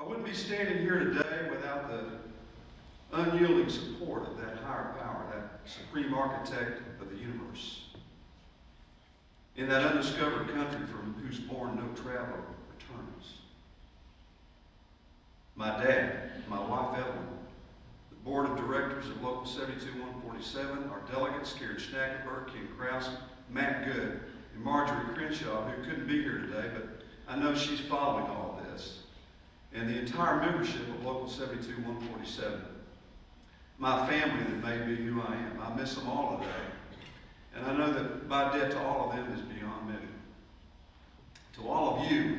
wouldn't be standing here today without the unyielding support of that higher power, that supreme architect of the universe. In that undiscovered country from whose bourne no traveler returns. My dad, my wife Evelyn, the board of directors of Local 72-147, our delegates, Karen Schnackenberg, Ken Krause, Matt Good, and Marjorie Crenshaw, who couldn't be here today, but I know she's following all this, and the entire membership of Local 72-147. My family that made me who I am. I miss them all today. And I know that my debt to all of them is beyond measure. To all of you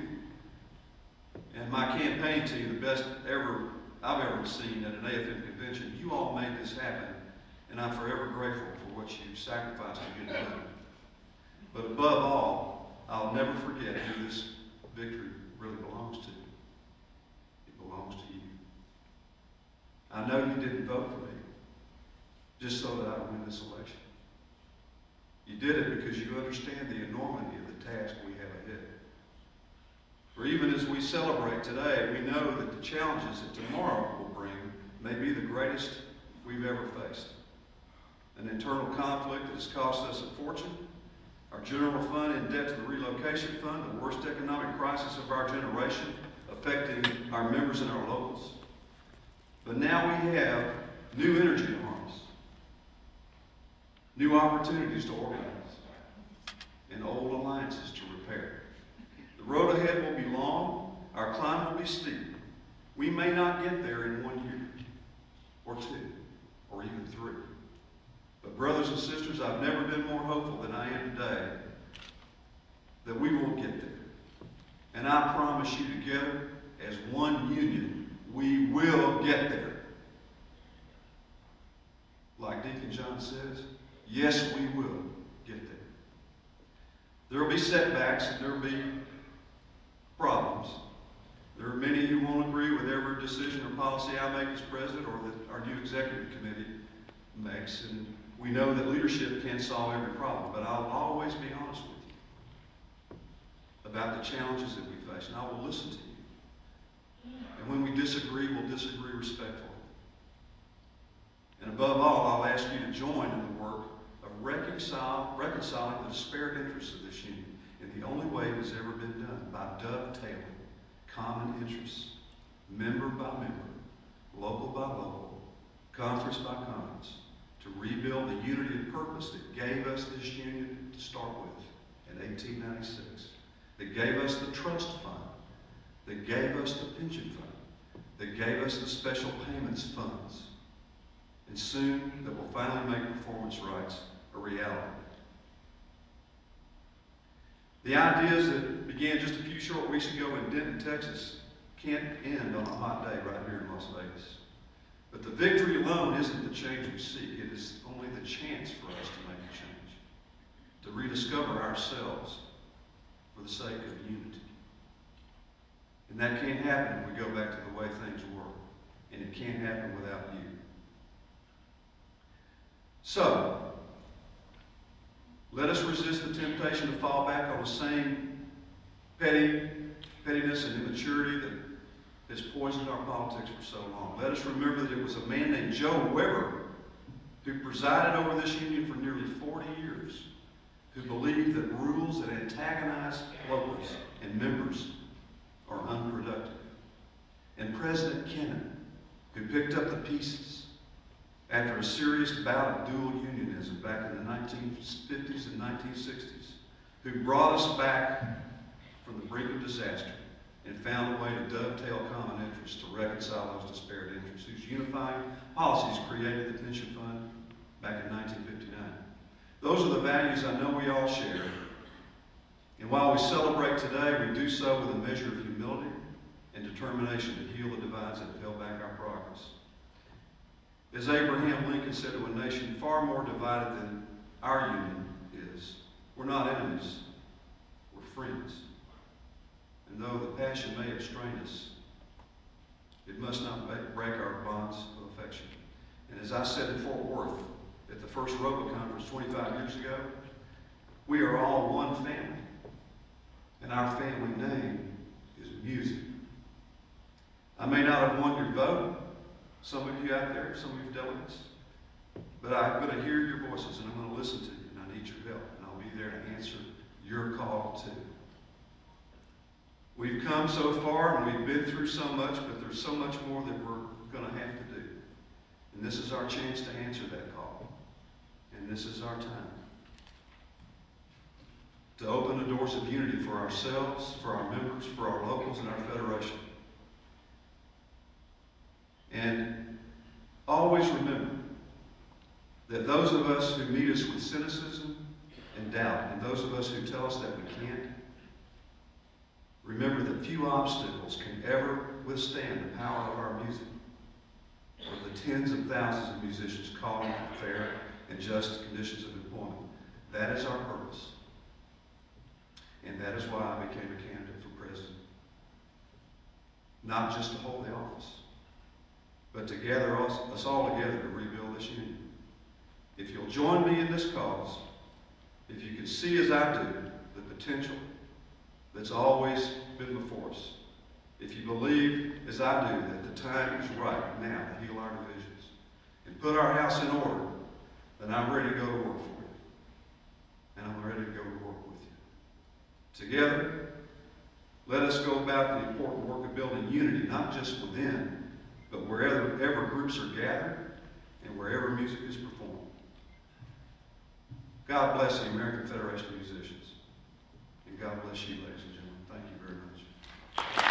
and my campaign team, the best I've ever seen at an AFM convention, you all made this happen, and I'm forever grateful for what you've sacrificed to get it done. But above all, I'll never forget who this victory really belongs to. It belongs to you. I know you didn't vote for me just so that I would win this election. You did it because you understand the enormity of the task we have ahead. For even as we celebrate today, we know that the challenges that tomorrow will bring may be the greatest we've ever faced. An internal conflict that has cost us a fortune, our general fund in debt to the relocation fund, the worst economic crisis of our generation, affecting our members and our locals. But now we have new energy to harness, new opportunities to organize, and old alliances to repair. The road ahead will be long, our climb will be steep. We may not get there in 1 year, or 2, or even 3. But brothers and sisters, I've never been more hopeful than I am today that we will get there. And I promise you, together, as one union, we will get there. Like Deacon John says, yes, we will get there. There will be setbacks and there will be problems. There are many who won't agree with every decision or policy I make as president or that our new executive committee makes. And we know that leadership can't solve every problem, but I'll always be honest with you about the challenges that we face, and I will listen to you. And when we disagree, we'll disagree respectfully. And above all, I'll ask you to join in the work of reconciling the disparate interests of this union in the only way it has ever been done, by dovetailing common interests, member by member, local by local, conference by conference, to rebuild the unity of purpose that gave us this union to start with in 1896, that gave us the trust fund, that gave us the pension fund, that gave us the special payments funds, and soon that will finally make performance rights a reality. The ideas that began just a few short weeks ago in Denton, Texas, can't end on a hot day right here in Las Vegas. But the victory alone isn't the change we seek. It is only the chance for us to make a change, to rediscover ourselves for the sake of unity. And that can't happen if we go back to the way things were. And it can't happen without you. So, let us resist the temptation to fall back on the same pettiness and immaturity that has poisoned our politics for so long. Let us remember that it was a man named Joe Weber who presided over this union for nearly 40 years, who believed that rules that antagonize locals and members are unproductive. And President Kennan, who picked up the pieces after a serious bout of dual unionism back in the 1950s and 1960s, who brought us back from the brink of disaster and found a way to dovetail common interests to reconcile those disparate interests, whose unifying policies created the pension fund back in 1959. Those are the values I know we all share. And while we celebrate today, we do so with a measure of humility and determination to heal the divides that have held back our progress. As Abraham Lincoln said to a nation far more divided than our union is, we're not enemies, we're friends. And though the passion may have strained us, it must not break our bonds of affection. And as I said in Fort Worth at the first ROPA conference 25 years ago, we are all one family, and our family name is music. I may not have won your vote, some of you out there, some of you delegates, but I'm going to hear your voices and I'm going to listen to you, and I need your help, and I'll be there to answer your call too. We've come so far and we've been through so much, but there's so much more that we're going to have to do. And this is our chance to answer that call. And this is our time to open the doors of unity for ourselves, for our members, for our locals, and our federation. And always remember that those of us who meet us with cynicism and doubt, and those of us who tell us that we can't, remember that few obstacles can ever withstand the power of our music, or the tens of thousands of musicians calling for fair and just conditions of employment. That is our purpose. And that is why I became a candidate for president. Not just to hold the office, but to gather us all together to rebuild this union. If you'll join me in this cause, if you can see as I do the potential that's always been before us, if you believe as I do that the time is right now to heal our divisions and put our house in order, then I'm ready to go to work for you. And I'm ready to go to work with you. Together, let us go about the important work of building unity, not just within, but wherever groups are gathered and wherever music is performed. God bless the American Federation of Musicians. And God bless you, ladies and gentlemen. Thank you very much.